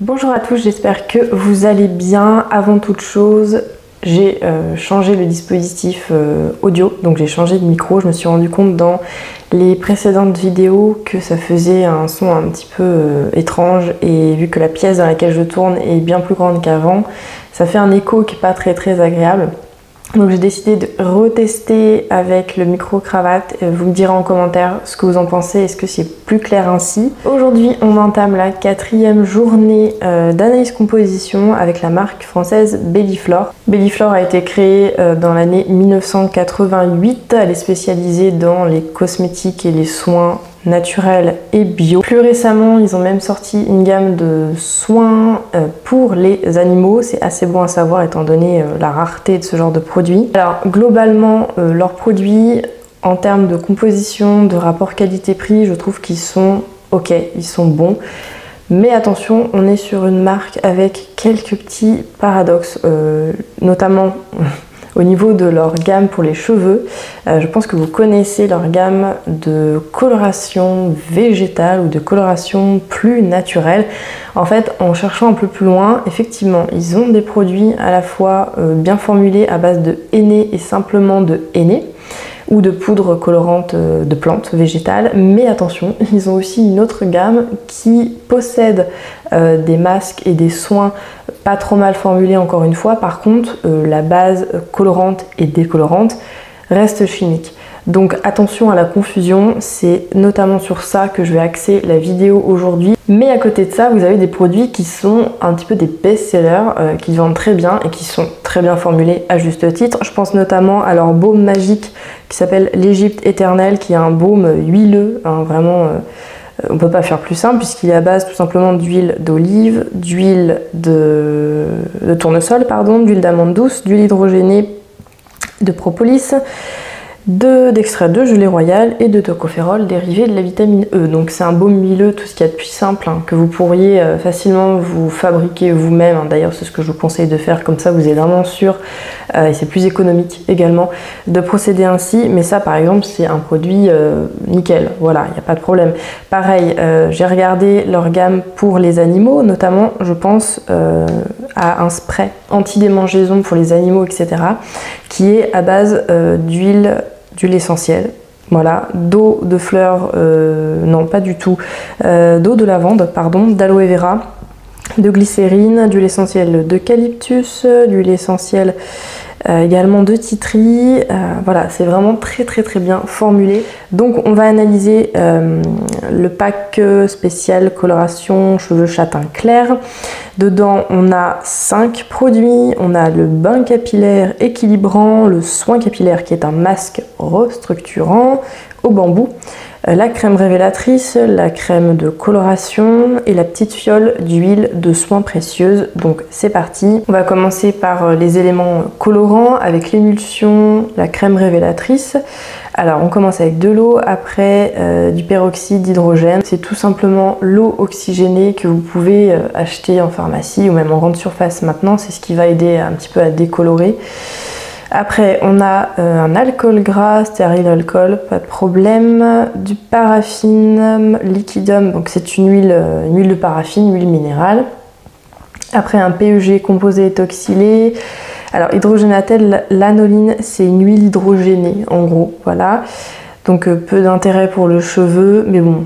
Bonjour à tous, j'espère que vous allez bien. Avant toute chose, j'ai changé le dispositif audio, donc j'ai changé de micro. Je me suis rendu compte dans les précédentes vidéos que ça faisait un son un petit peu étrange, et vu que la pièce dans laquelle je tourne est bien plus grande qu'avant, ça fait un écho qui n'est pas très agréable. Donc j'ai décidé de retester avec le micro-cravate. Vous me direz en commentaire ce que vous en pensez, est-ce que c'est plus clair ainsi. Aujourd'hui on entame la 4e journée d'analyse composition avec la marque française Belliflor. Belliflor a été créée dans l'année 1988, elle est spécialisée dans les cosmétiques et les soins naturel et bio. Plus récemment, ils ont même sorti une gamme de soins pour les animaux. C'est assez bon à savoir étant donné la rareté de ce genre de produits. Alors globalement, leurs produits en termes de composition, de rapport qualité-prix, je trouve qu'ils sont ok, ils sont bons. Mais attention, on est sur une marque avec quelques petits paradoxes, notamment au niveau de leur gamme pour les cheveux. Je pense que vous connaissez leur gamme de coloration végétale ou de coloration plus naturelle. En fait, en cherchant un peu plus loin, effectivement, ils ont des produits à la fois bien formulés à base de henné et simplement de henné, ou de poudre colorante de plantes végétales, mais attention, ils ont aussi une autre gamme qui possède des masques et des soins pas trop mal formulés encore une fois. Par contre, la base colorante et décolorante reste chimique. Donc attention à la confusion, c'est notamment sur ça que je vais axer la vidéo aujourd'hui. Mais à côté de ça, vous avez des produits qui sont un petit peu des best-sellers, qui vendent très bien et qui sont très bien formulés à juste titre. Je pense notamment à leur baume magique qui s'appelle l'Égypte éternelle, qui est un baume huileux, hein, vraiment on ne peut pas faire plus simple puisqu'il est à base tout simplement d'huile d'olive, d'huile de tournesol, d'huile d'amande douce, d'huile hydrogénée, de propolis, d'extrait de gelée royale et de tocopherol dérivé de la vitamine E. Donc c'est un baume huileux, tout ce qu'il y a de plus simple, hein, que vous pourriez facilement vous fabriquer vous-même. Hein. D'ailleurs c'est ce que je vous conseille de faire, comme ça vous êtes vraiment sûr, et c'est plus économique également de procéder ainsi. Mais ça par exemple c'est un produit nickel, voilà, il n'y a pas de problème. Pareil, j'ai regardé leur gamme pour les animaux, notamment je pense à un spray anti-démangeaison pour les animaux, etc., qui est à base d'huile essentielle, voilà, d'eau de fleurs, non pas du tout, d'eau de lavande, pardon, d'aloe vera, de glycérine, d'huile essentielle d'eucalyptus, d'huile essentielle également de titri. Voilà, c'est vraiment très bien formulé. Donc on va analyser le pack spécial coloration cheveux châtain clair. Dedans on a 5 produits. On a le bain capillaire équilibrant, le soin capillaire qui est un masque restructurant au bambou, la crème révélatrice, la crème de coloration et la petite fiole d'huile de soin précieuse. Donc c'est parti. On va commencer par les éléments colorants avec l'émulsion, la crème révélatrice. Alors on commence avec de l'eau, après du peroxyde d'hydrogène. C'est tout simplement l'eau oxygénée que vous pouvez acheter en pharmacie ou même en grande surface maintenant. C'est ce qui va aider un petit peu à décolorer. Après, on a un alcool gras, stérile alcool, pas de problème. Du paraffine liquidum, donc c'est une huile de paraffine, huile minérale. Après, un PEG composé étoxylé. Alors, hydrogénatel, l'anoline, c'est une huile hydrogénée, en gros, voilà. Donc, peu d'intérêt pour le cheveu, mais bon,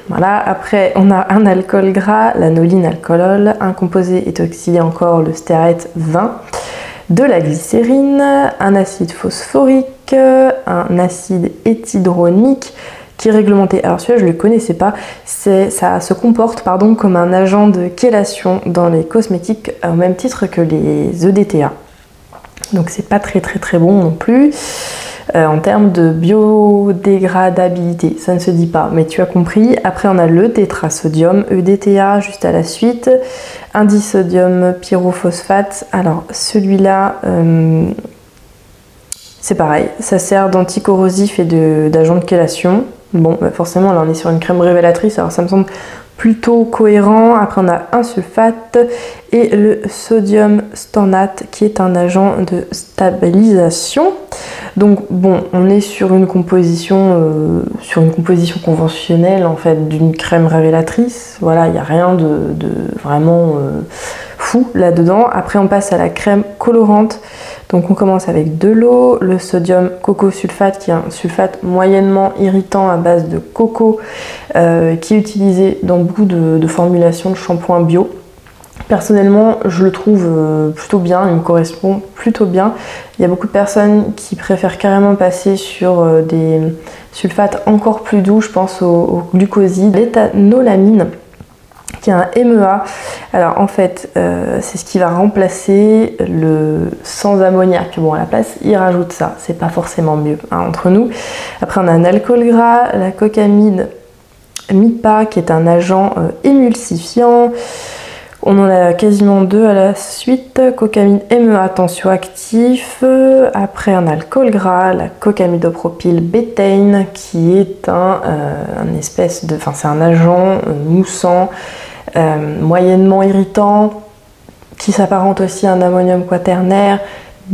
voilà. Après, on a un alcool gras, l'anoline alcoolol, un composé étoxylé encore, le stérate 20. De la glycérine, un acide phosphorique, un acide éthydronique qui est réglementé. Alors celui-là je ne le connaissais pas, ça se comporte comme un agent de chélation dans les cosmétiques au même titre que les EDTA. Donc c'est pas très bon non plus. En termes de biodégradabilité, ça ne se dit pas, mais tu as compris. Après on a le tétrasodium, EDTA juste à la suite, un disodium pyrophosphate. Alors celui-là, c'est pareil, ça sert d'anticorrosif et d'agent de chélation. Bon, bah forcément là on est sur une crème révélatrice, alors ça me semble plutôt cohérent. Après on a un sulfate et le sodium stannate qui est un agent de stabilisation. Donc bon, on est sur une composition conventionnelle en fait d'une crème révélatrice. Voilà, il n'y a rien de vraiment fou là-dedans. Après on passe à la crème colorante. Donc on commence avec de l'eau, le sodium coco-sulfate qui est un sulfate moyennement irritant à base de coco qui est utilisé dans beaucoup de formulations de shampoing bio. Personnellement, je le trouve plutôt bien, il me correspond plutôt bien. Il y a beaucoup de personnes qui préfèrent carrément passer sur des sulfates encore plus doux, je pense au glucoside, l'éthanolamine, qui est un MEA. Alors en fait, c'est ce qui va remplacer le sans ammoniac. Bon, à la place, il rajoute ça. C'est pas forcément mieux hein, entre nous. Après, on a un alcool gras, la cocamide MIPA, qui est un agent émulsifiant. On en a quasiment deux à la suite. Cocamide MEA tensioactif. Après un alcool gras, la cocamidopropyl bétaine qui est c'est un agent moussant, moyennement irritant, qui s'apparente aussi à un ammonium quaternaire.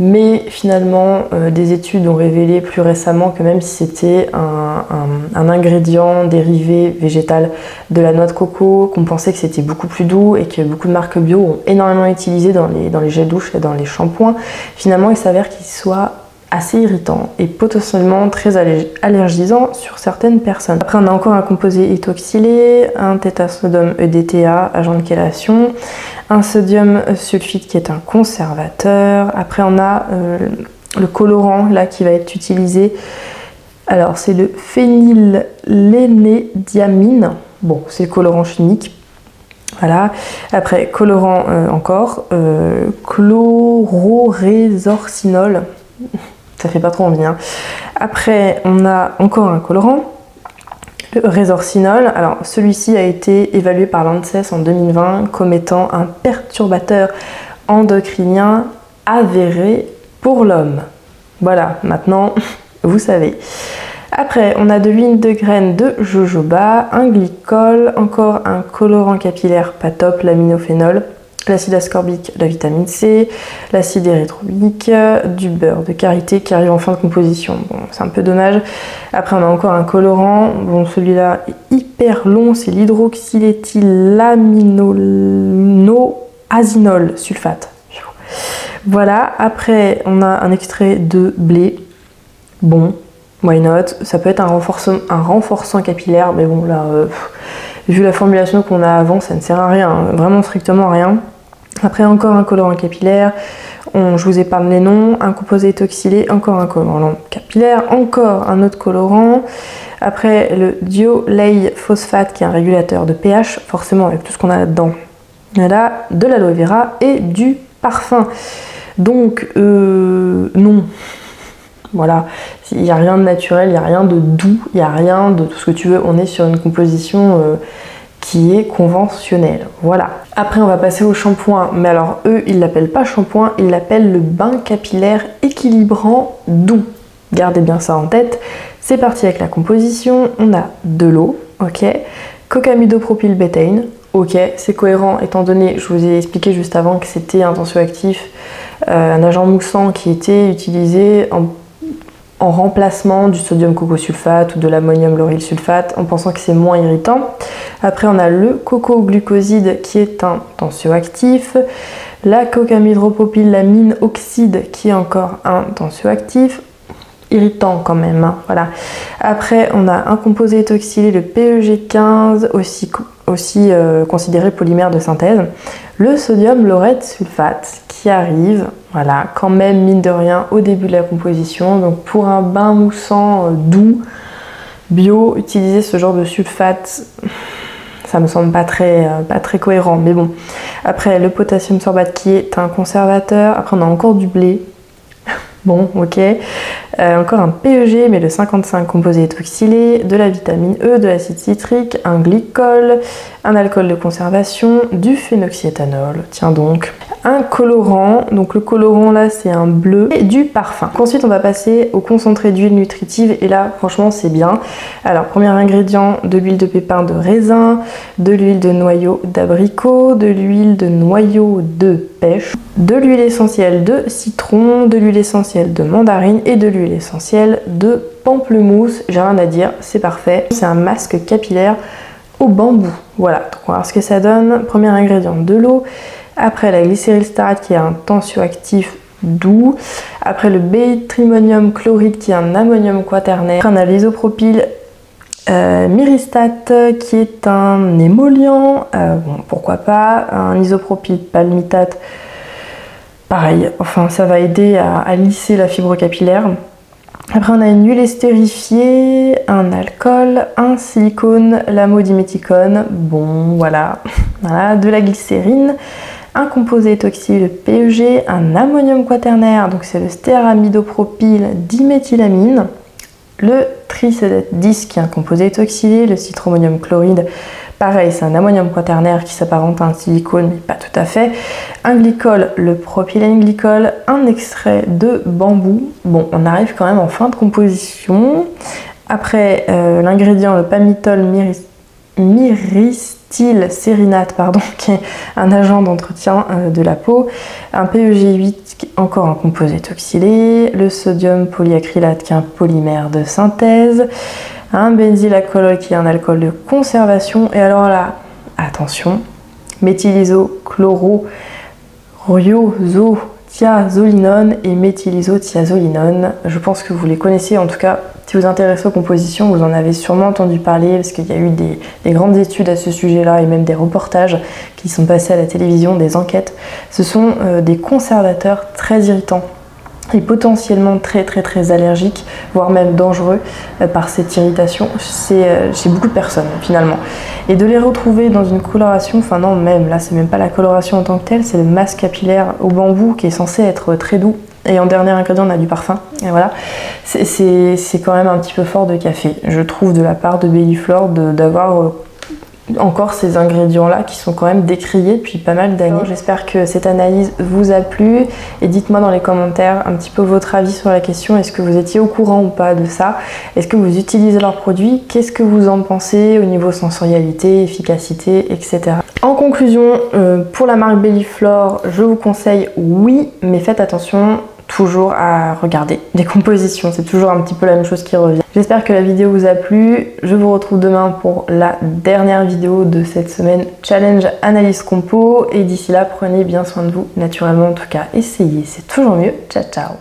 Mais finalement, des études ont révélé plus récemment que même si c'était un ingrédient dérivé végétal de la noix de coco, qu'on pensait que c'était beaucoup plus doux et que beaucoup de marques bio ont énormément utilisé dans les gels douche et dans les shampoings, finalement il s'avère qu'il soit assez irritant et potentiellement très allergisant sur certaines personnes. Après on a encore un composé éthoxylé, un tétasodome EDTA, agent de chélation, un sodium sulfite qui est un conservateur. Après on a le colorant là qui va être utilisé. Alors c'est le phénylénédiamine. Bon, c'est le colorant chimique. Voilà. Après colorant encore, chlororésorcinol. Ça fait pas trop envie. Hein. Après, on a encore un colorant, le résorcinol. Alors, celui-ci a été évalué par l'ANSES en 2020 comme étant un perturbateur endocrinien avéré pour l'homme. Voilà, maintenant, vous savez. Après, on a de l'huile de graines de jojoba, un glycol, encore un colorant capillaire pas top, l'aminophénol, l'acide ascorbique, la vitamine C, l'acide érythrobique, du beurre de karité qui arrive en fin de composition. Bon, c'est un peu dommage. Après, on a encore un colorant. Bon, celui-là est hyper long, c'est l'hydroxyléthylaminoazinol sulfate. Voilà. Après, on a un extrait de blé. Bon, why not? Ça peut être un renforçant capillaire, mais bon, là, vu la formulation qu'on a avant, ça ne sert à rien, hein, vraiment strictement à rien. Après, encore un colorant capillaire, je vous épargne les noms, un composé éthoxylé, encore un colorant capillaire, encore un autre colorant. Après, le dioléi phosphate qui est un régulateur de pH, forcément avec tout ce qu'on a là-dedans. Voilà, de l'aloe vera et du parfum. Donc, non. Voilà, il n'y a rien de naturel, il n'y a rien de doux, il n'y a rien de tout ce que tu veux. On est sur une composition qui est conventionnelle. Voilà. Après, on va passer au shampoing. Mais alors, eux, ils l'appellent pas shampoing, ils l'appellent le bain capillaire équilibrant doux. Gardez bien ça en tête. C'est parti avec la composition. On a de l'eau, ok. Cocamidopropyl bétaine, ok. C'est cohérent étant donné, je vous ai expliqué juste avant que c'était un tensioactif, un agent moussant qui était utilisé en remplacement du sodium cocosulfate ou de l'ammonium lauryl sulfate en pensant que c'est moins irritant. Après on a le coco-glucoside qui est un tensioactif, la cocamidopropylamine oxyde qui est encore un tensioactif, irritant quand même, hein, voilà. Après on a un composé éthoxylé, le PEG15, aussi considéré polymère de synthèse, le sodium laureth sulfate qui arrive, voilà, quand même mine de rien au début de la composition. Donc pour un bain moussant doux, bio, utiliser ce genre de sulfate, ça me semble pas très cohérent, mais bon. Après le potassium sorbate qui est un conservateur, après on a encore du blé. Bon, ok. Encore un PEG, mais le 55 composé éthoxylé, de la vitamine E, de l'acide citrique, un glycol, un alcool de conservation, du phénoxyéthanol, tiens donc, un colorant, donc le colorant là c'est un bleu, et du parfum. Ensuite on va passer au concentré d'huile nutritive, et là franchement c'est bien. Alors premier ingrédient, de l'huile de pépins de raisin, de l'huile de noyau d'abricot, de l'huile de noyau de pêche, de l'huile essentielle de citron, de l'huile essentielle de mandarine et de l'huile essentielle de pamplemousse. J'ai rien à dire, c'est parfait. C'est un masque capillaire au bambou. Voilà, donc on va voir ce que ça donne. Premier ingrédient, de l'eau. Après la glycérylstarate qui est un tensioactif doux. Après le bétrimonium chloride qui est un ammonium quaternaire. On a l'isopropyl myristate qui est un émollient, bon, pourquoi pas, un isopropyl palmitate, pareil, enfin ça va aider à lisser la fibre capillaire. Après on a une huile estérifiée, un alcool, un silicone, l'amodiméticone, bon voilà, voilà, de la glycérine, un composé éthoxylé, le PEG, un ammonium quaternaire, donc c'est le stéramidopropyl diméthylamine, le trisédate 10 qui est un composé éthoxylé, le citromonium chloride, pareil c'est un ammonium quaternaire qui s'apparente à un silicone mais pas tout à fait, un glycol, le propylène glycol, un extrait de bambou. Bon, on arrive quand même en fin de composition. Après l'ingrédient, le pamitol myristylsérinate, pardon, qui est un agent d'entretien de la peau, un PEG 8 encore un composé éthoxylé, le sodium polyacrylate qui est un polymère de synthèse, un benzylalcool qui est un alcool de conservation, et alors là, attention, méthylisochlororiosothiazolinone et méthylisothiazolinone. Je pense que vous les connaissez, en tout cas, si vous vous intéressez aux compositions, vous en avez sûrement entendu parler parce qu'il y a eu des grandes études à ce sujet-là et même des reportages qui sont passés à la télévision, des enquêtes. Ce sont des conservateurs très irritants et potentiellement très allergiques, voire même dangereux par cette irritation chez beaucoup de personnes finalement. Et de les retrouver dans une coloration, enfin non, même là c'est même pas la coloration en tant que telle, c'est le masque capillaire au bambou qui est censé être très doux. Et en dernier ingrédient, on a du parfum. Et voilà, c'est quand même un petit peu fort de café, je trouve, de la part de Belliflore d'avoir encore ces ingrédients-là qui sont quand même décriés depuis pas mal d'années. J'espère que cette analyse vous a plu et dites-moi dans les commentaires un petit peu votre avis sur la question. Est-ce que vous étiez au courant ou pas de ça? Est-ce que vous utilisez leurs produits? Qu'est-ce que vous en pensez au niveau sensorialité, efficacité, etc. En conclusion, pour la marque Belliflore, je vous conseille oui, mais faites attention toujours à regarder les compositions, c'est toujours un petit peu la même chose qui revient. J'espère que la vidéo vous a plu, je vous retrouve demain pour la dernière vidéo de cette semaine challenge analyse compo, et d'ici là prenez bien soin de vous, naturellement en tout cas essayez, c'est toujours mieux, ciao ciao.